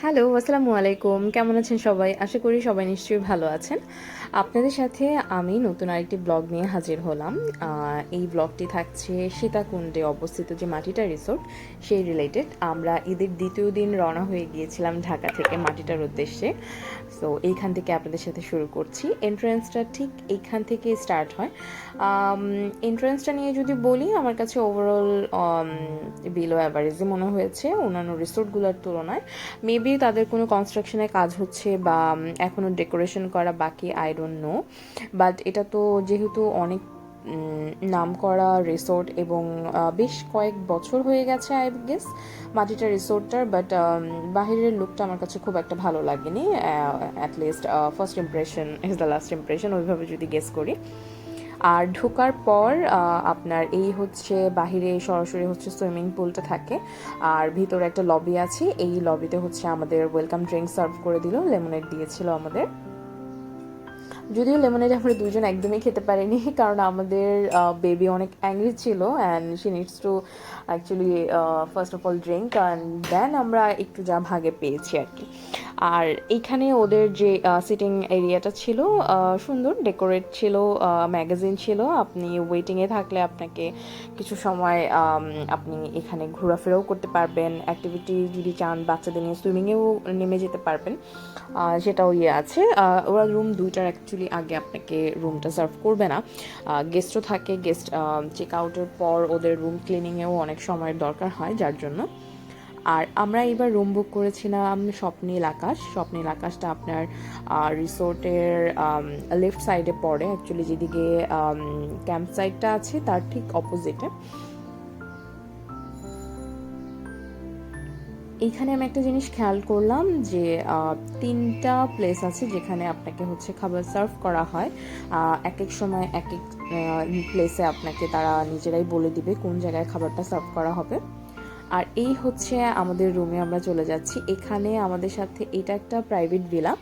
Hello, আসসালামু আলাইকুম। কেমন আছেন সবাই? আশা করি সবাই নিশ্চয়ই ভালো আছেন। আপনাদের সাথে আমি নতুন আরেকটি ব্লগ নিয়ে হাজির হলাম। এই ব্লগটি থাকছে সীতাকুণ্ডে অবস্থিত যে মাটিটা রিসোর্ট, সেই রিলেটেড। আমরা ঈদের দ্বিতীয় দিন রওনা হয়ে গিয়েছিলাম ঢাকা থেকে মাটিটার উদ্দেশ্যে। সো এইখান থেকে আপনাদের সাথে শুরু করছি। এন্ট্রান্সটা ঠিক এইখান থেকে স্টার্ট হয়। এন্ট্রান্সটা নিয়ে যদি বলি, আমার কাছে ওভারঅল বিলো অ্যাভারেজই মনে হয়েছে অন্যান্য রিসোর্টগুলোর তুলনায়। মেবি তাদের কোনো কনস্ট্রাকশনের কাজ হচ্ছে বা এখনও ডেকোরেশন করা বাকি, আই ডোন্ট নো। বাট এটা তো যেহেতু অনেক নাম করা রিসোর্ট এবং বেশ কয়েক বছর হয়ে গেছে আই গেস মাটিটা রিসোর্টটার, বাট বাহিরের লুকটা আমার কাছে খুব একটা ভালো লাগেনি। At least first impression is the last impression, ওইভাবে যদি গেস করি। আর ঢোকার পর আপনার এই হচ্ছে বাহিরে সরাসরি হচ্ছে সুইমিং পুলটা থাকে, আর ভিতরে একটা লবি আছে। এই লবিতে হচ্ছে আমাদের ওয়েলকাম ড্রিঙ্ক সার্ভ করে দিল, লেমনেড দিয়েছিল আমাদের। যদিও লেমনেড আমরা দুজন একদমই খেতে পারিনি, কারণ আমাদের বেবি অনেক অ্যাংরি ছিল and she needs to actually first of all drink, and then আমরা একটু যা ভাগে পেয়েছি আর কি। আর এইখানে ওদের যে সিটিং এরিয়াটা ছিল সুন্দর ডেকোরেট ছিল, ম্যাগাজিন ছিল। আপনি ওয়েটিংয়ে থাকলে আপনাকে কিছু সময় আপনি এখানে ঘোরাফেরাও করতে পারবেন। অ্যাক্টিভিটি যদি চান বাচ্চাদের নিয়ে সুইমিংয়েও নেমে যেতে পারবেন, সেটাও আছে। ওরা রুম দুইটার অ্যাকচুয়ালি আগে আপনাকে রুমটা সার্ভ করবে না, গেস্টও থাকে। গেস্ট চেক আউটের পর ওদের রুম ক্লিনিংয়েও অনেক সময়ের দরকার হয়, যার জন্য। আর আমরা এবার রুম বুক করেছিলাম স্বপ্নীল আকাশ। স্বপ্নীল আকাশটা আপনার রিসোর্টের লেফট সাইডে পড়ে, অ্যাকচুয়ালি যেদিকে ক্যাম্প সাইটটা আছে তার ঠিক অপোজিটে। এইখানে আমি একটা জিনিস খেয়াল করলাম যে তিনটা প্লেস আছে যেখানে আপনাকে হচ্ছে খাবার সার্ভ করা হয়। এক এক সময় এক এক প্লেসে আপনাকে তারা নিজেরাই বলে দিবে কোন জায়গায় খাবারটা সার্ভ করা হবে। আর এই হচ্ছে আমাদের রুমে আমরা চলে যাচ্ছি। এখানে আমাদের সাথে, এটা একটা প্রাইভেট ভিলা।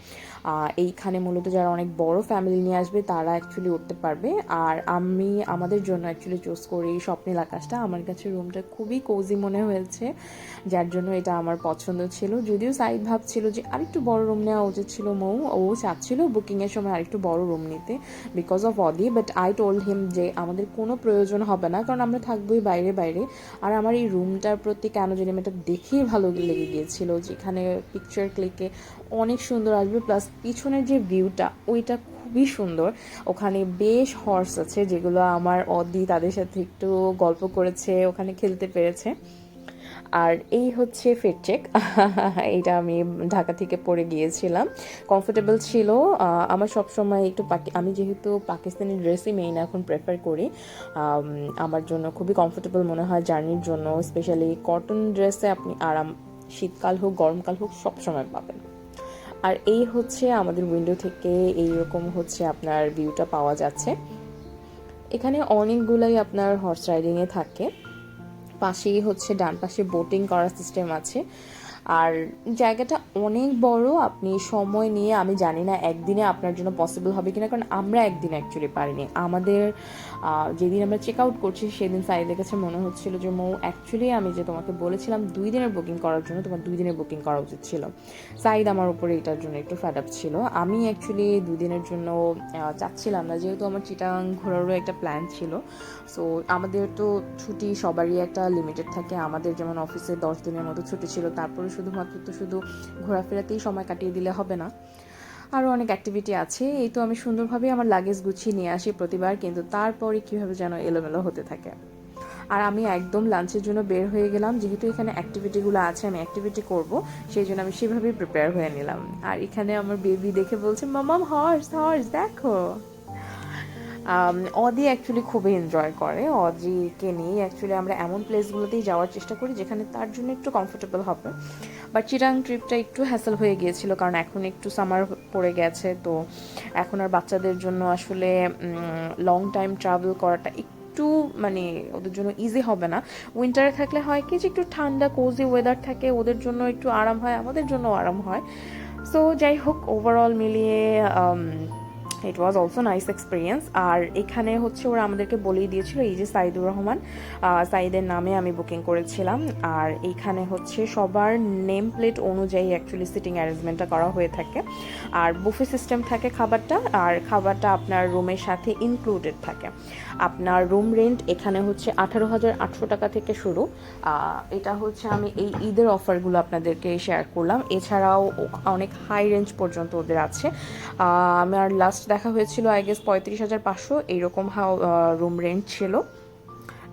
এইখানে মূলত যারা অনেক বড় ফ্যামিলি নিয়ে আসবে তারা অ্যাকচুয়ালি উঠতে পারবে। আর আমি আমাদের জন্য অ্যাকচুয়ালি চুজ করি স্বপ্নীল আকাশটা। আমার কাছে রুমটা খুবই কোজি মনে হয়েছে, যার জন্য এটা আমার পছন্দ ছিল। যদিও সাইড ভাবছিল যে আরেকটু বড় রুম নেওয়া উচিত ছিল, ও চাচ্ছিল বুকিংয়ের সময় আরেকটু বড় রুম নিতে বিকজ অফ অদি, বাট আই টোল্ড হিম যে আমাদের কোনো প্রয়োজন হবে না, কারণ আমরা থাকবোই বাইরে বাইরে। আর আমার এই রুমটার প্রতি কেন জানি এটা দেখেই ভালো লেগে গিয়েছিল, যেখানে পিকচার ক্লিকে অনেক সুন্দর আসবে, প্লাস পিছনের যে ভিউটা ওইটা খুবই সুন্দর। ওখানে বেশ হর্স আছে, যেগুলো আমার অদি তাদের সাথে একটু গল্প করেছে, ওখানে খেলতে পেরেছে। আর এই হচ্ছে ফিট চেক এইটা আমি ঢাকা থেকে পরে গিয়েছিলাম, কমফোর্টেবল ছিল। আমার সবসময় একটু আমি যেহেতু পাকিস্তানি ড্রেসই মেইন এখন প্রেফার করি, আমার জন্য খুবই কমফোর্টেবল মনে হয় জার্নির জন্য। স্পেশালি কটন ড্রেসে আপনি আরাম, শীতকাল হোক গরমকাল হোক সবসময় পাবেন। আর এই হচ্ছে আমাদের উইন্ডো থেকে এইরকম হচ্ছে আপনার ভিউটা পাওয়া যাচ্ছে। এখানে অনেকগুলাই আপনার হর্স রাইডিংয়ে থাকে। পাশেই হচ্ছে ডান পাশে বোটিং করার সিস্টেম আছে। আর জায়গাটা অনেক বড়, আপনি সময় নিয়ে, আমি জানি না একদিনে আপনার জন্য পসিবল হবে কিনা, কারণ আমরা একদিন অ্যাকচুয়ালি পারিনি। আমাদের যেদিন আমরা চেক আউট করছি সেদিন সাইদের কাছে মনে হচ্ছিল যে অ্যাকচুয়ালি আমি যে তোমাকে বলেছিলাম 2 দিনের বুকিং করার জন্য, তোমার 2 দিনের বুকিং করা উচিত ছিল। সাইদ আমার উপরে এটার জন্য একটু ফ্যাড আপ ছিল। আমি অ্যাকচুয়ালি 2 দিনের জন্য চাচ্ছিলাম না, যেহেতু আমার চিটাং ঘোরারও একটা প্ল্যান ছিল। সো আমাদের তো ছুটি সবারই একটা লিমিটেড থাকে, আমাদের যেমন অফিসে 10 দিনের মতো ছুটি ছিল, তারপরে শুধুমাত্র তো শুধু ঘোরাফেরাতেই সময় কাটিয়ে দিলে হবে না, আরও অনেক অ্যাক্টিভিটি আছে। এই তো আমি সুন্দরভাবে আমার লাগেজ গুছিয়ে নিয়ে আসি প্রতিবার, কিন্তু তারপরে কীভাবে যেন এলোমেলো হতে থাকে। আর আমি একদম লাঞ্চের জন্য বের হয়ে গেলাম, যেহেতু এখানে অ্যাক্টিভিটিগুলো আছে, আমি অ্যাক্টিভিটি করব, সেই জন্য আমি সেভাবেই প্রিপেয়ার হয়ে নিলাম। আর এখানে আমার বেবি দেখে বলছে, মামাম হর্স হর্স দেখো। অদি অ্যাকচুয়ালি খুবই এনজয় করে। অদিকে নিয়ে অ্যাকচুয়ালি আমরা এমন প্লেসগুলোতেই যাওয়ার চেষ্টা করি যেখানে তার জন্য একটু কমফোর্টেবল হবে। বাট চিটাং ট্রিপটা একটু হ্যাসেল হয়ে গিয়েছিল, কারণ এখন একটু সামার পড়ে গেছে, তো এখন আর বাচ্চাদের জন্য আসলে লং টাইম ট্রাভেল করাটা একটু মানে ওদের জন্য ইজি হবে না। উইন্টারে থাকলে হয় কি যে একটু ঠান্ডা কোজি ওয়েদার থাকে, ওদের জন্য একটু আরাম হয়, আমাদের জন্য আরাম হয়। সো যাই হোক, ওভারঅল মিলিয়ে ইট ওয়াজ অলসো নাইস এক্সপিরিয়েন্স। আর এখানে হচ্ছে ওরা আমাদেরকে বলেই দিয়েছিল, এই যে সাইদুর রহমান, সাইদের নামে আমি বুকিং করেছিলাম। আর এইখানে হচ্ছে সবার নেম প্লেট অনুযায়ী অ্যাকচুয়ালি সিটিং অ্যারেঞ্জমেন্টটা করা হয়ে থাকে। আর বুফে সিস্টেম থাকে খাবারটা, আর খাবারটা আপনার রুমের সাথে ইনক্লুডেড থাকে। আপনার রুম রেন্ট এখানে হচ্ছে 18,800 টাকা থেকে শুরু। এটা হচ্ছে আমি এই ঈদের অফারগুলো আপনাদেরকে শেয়ার করলাম, এছাড়াও অনেক হাই রেঞ্জ পর্যন্ত ওদের আছে। আমার লাস্ট দেখা হয়েছিল আই গেস 35,500 এইরকম রুম রেন্ট ছিল।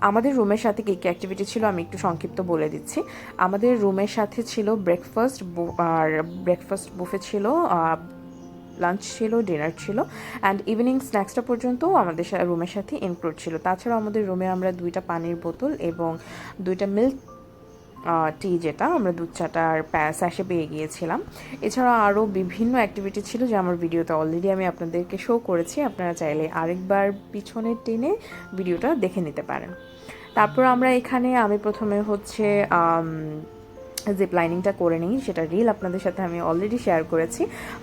আমাদের রুমের সাথে কী কী অ্যাক্টিভিটি ছিল আমি একটু সংক্ষিপ্ত বলে দিচ্ছি। আমাদের রুমের সাথে ছিল ব্রেকফাস্ট বুফে ছিল, লাঞ্চ ছিল, ডিনার ছিল, অ্যান্ড ইভিনিং স্ন্যাক্সটা পর্যন্তও আমাদের রুমের সাথে ইনক্লুড ছিল। তাছাড়াও আমাদের রুমে আমরা 2টা পানির বোতল এবং 2টা মিল্ক টি, যেটা আমরা দুধ চাটার স্যাশে পেয়ে গিয়েছিলাম। এছাড়া আরও বিভিন্ন অ্যাক্টিভিটি ছিল যে আমার ভিডিওতে অলরেডি আমি আপনাদেরকে শো করেছি, আপনারা চাইলে আরেকবার পিছনের টেনে ভিডিওটা দেখে নিতে পারেন। তারপর আমরা এখানে আমি প্রথমে হচ্ছে জিপ লাইনিংটা করে নিই, সেটা রিল আপনাদের সাথে আমি অলরেডি শেয়ার করেছি,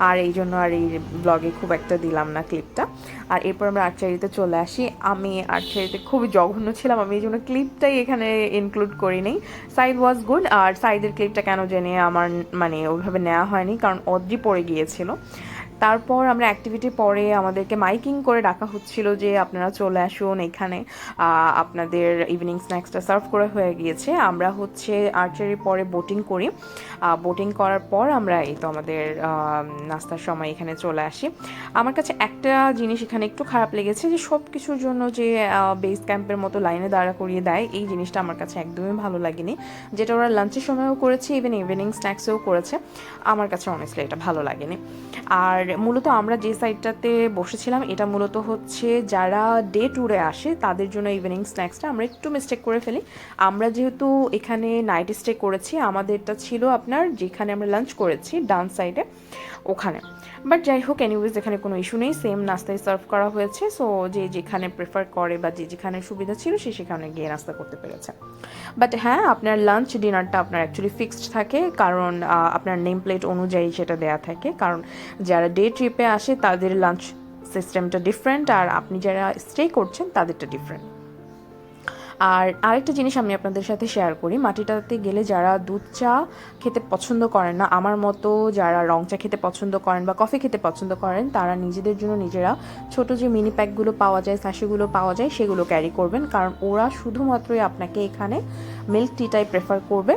আর এই জন্য আর এই ব্লগে খুব একটা দিলাম না ক্লিপটা। আর এরপর আমরা আর্চারিতে চলে আসি। আমি আর্চারিতে খুবই জঘন্য ছিলাম, আমি এই জন্য ক্লিপটাই এখানে ইনক্লুড করি নেই। সাইড ওয়াজ গুড, আর সাইডের ক্লিপটা কেন জেনে আমার মানে ওইভাবে নেওয়া হয়নি, কারণ অদ্রি পড়ে গিয়েছিল। তারপর আমরা অ্যাক্টিভিটির পরে আমাদেরকে মাইকিং করে ডাকা হচ্ছিল যে আপনারা চলে আসুন এখানে, আপনাদের ইভিনিং স্ন্যাক্সটা সার্ভ করে হয়ে গিয়েছে। আমরা হচ্ছে আর্চারির পরে বোটিং করি, বোটিং করার পর আমরা এই তো আমাদের নাস্তার সময় এখানে চলে আসি। আমার কাছে একটা জিনিস এখানে একটু খারাপ লেগেছে, যে সব কিছুর জন্য যে বেস ক্যাম্পের মতো লাইনে দাঁড়া করিয়ে দেয়, এই জিনিসটা আমার কাছে একদমই ভালো লাগেনি। যেটা ওরা লাঞ্চের সময়ও করেছে, ইভিনিং স্ন্যাক্সেও করেছে, আমার কাছে অনেস্টলি এটা ভালো লাগেনি। আর মূলত আমরা যে সাইডটাতে বসেছিলাম এটা মূলত হচ্ছে যারা ডে ট্যুরে আসে তাদের জন্য ইভিনিং স্ন্যাক্সটা আমরা একটু মিস্টেক করে ফেলি। আমরা যেহেতু এখানে নাইট স্টে করেছি, আমাদেরটা ছিল আপনার যেখানে আমরা লাঞ্চ করেছি ডান সাইডে ওখানে। বাট যাই হোক, এনিওয়েজ এখানে কোনো ইস্যু নেই, সেম নাস্তায় সার্ভ করা হয়েছে। সো যে যেখানে প্রেফার করে বা যে যেখানে সুবিধা ছিল সে সেখানে গিয়ে নাস্তা করতে পেরেছে। বাট হ্যাঁ, আপনার লাঞ্চ ডিনারটা আপনার অ্যাকচুয়ালি ফিক্সড থাকে, কারণ আপনার নেম প্লেট অনুযায়ী সেটা দেয়া থাকে। কারণ যারা ডে ট্রিপে আসে তাদের লাঞ্চ সিস্টেমটা ডিফারেন্ট, আর আপনি যারা স্টে করছেন তাদেরটা ডিফারেন্ট। আর আরেকটা জিনিস আমি আপনাদের সাথে শেয়ার করি, মাটিটাতে গেলে যারা দুধ চা খেতে পছন্দ করেন না, আমার মতো যারা রং চা খেতে পছন্দ করেন বা কফি খেতে পছন্দ করেন, তারা নিজেদের জন্য নিজেরা ছোট যে মিনি প্যাকগুলো পাওয়া যায়, স্যাশেগুলো পাওয়া যায়, সেগুলো ক্যারি করবেন, কারণ ওরা শুধুমাত্রই আপনাকে এখানে মিল্ক টিটাই প্রেফার করবে।